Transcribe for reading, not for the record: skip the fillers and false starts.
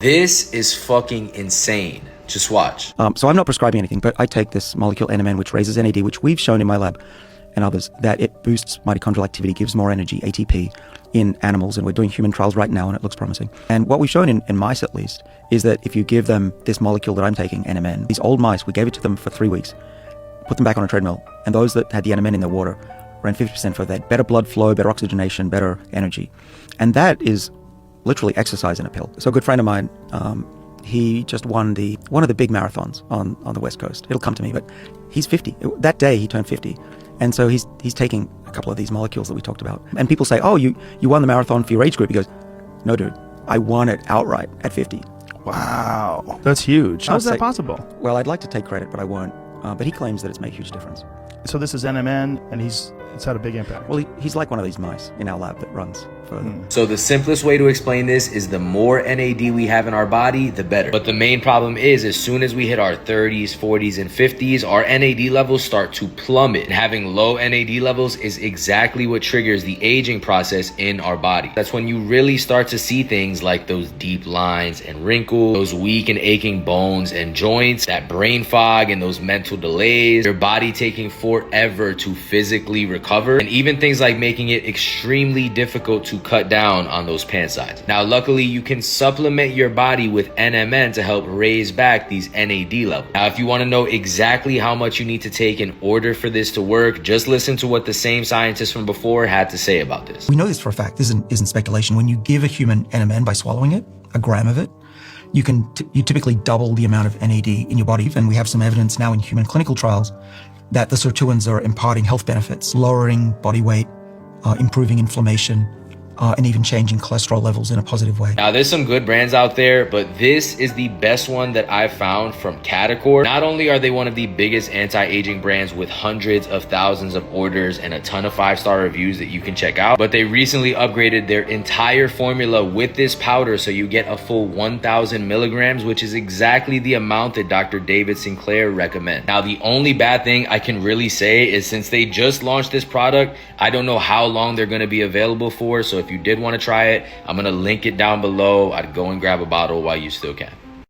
This is fucking insane. Just watch. So I'm not prescribing anything, but I take this molecule NMN, which raises NAD, which we've shown in my lab and others, that it boosts mitochondrial activity, gives more energy, ATP, in animals, and we're doing human trials right now, and it looks promising. And what we've shown in mice, at least, is that if you give them this molecule that I'm taking, NMN, these old mice, we gave it to them for 3 weeks, put them back on a treadmill, and those that had the NMN in their water ran 50% further. They had better blood flow, better oxygenation, better energy. And that is literally exercise in a pill. So a good friend of mine, he just won one of the big marathons on the West Coast. It'll come to me, but he's 50. That day he turned 50. And so he's taking a couple of these molecules that we talked about. And people say, oh, you won the marathon for your age group. He goes, no, dude, I won it outright at 50. Wow. That's huge. How is that possible? Well, I'd like to take credit, but I won't. But he claims that it's made a huge difference. So this is NMN, and it's had a big impact. Well, he's like one of these mice in our lab that runs further. So the simplest way to explain this is the more NAD we have in our body, the better. But the main problem is, as soon as we hit our 30s, 40s, and 50s, our NAD levels start to plummet. And having low NAD levels is exactly what triggers the aging process in our body. That's when you really start to see things like those deep lines and wrinkles, those weak and aching bones and joints, that brain fog and those mental delays, your body taking forever to physically recover, and even things like making it extremely difficult to cut down on those pant size. Now, luckily, you can supplement your body with NMN to help raise back these NAD levels. Now, if you want to know exactly how much you need to take in order for this to work, just listen to what the same scientists from before had to say about this. We know this for a fact. This isn't speculation. When you give a human NMN by swallowing it, a gram of it, you typically double the amount of NAD in your body. And we have some evidence now in human clinical trials that the sirtuins are imparting health benefits, lowering body weight, improving inflammation, and even changing cholesterol levels in a positive way. Now, there's some good brands out there, but this is the best one that I've found from Catacor. Not only are they one of the biggest anti-aging brands with hundreds of thousands of orders and a ton of 5-star reviews that you can check out, but they recently upgraded their entire formula with this powder, so you get a full 1,000 milligrams, which is exactly the amount that Dr. David Sinclair recommends. Now, the only bad thing I can really say is, since they just launched this product, I don't know how long they're going to be available for. So if you did want to try it, I'm going to link it down below. I'd go and grab a bottle while you still can.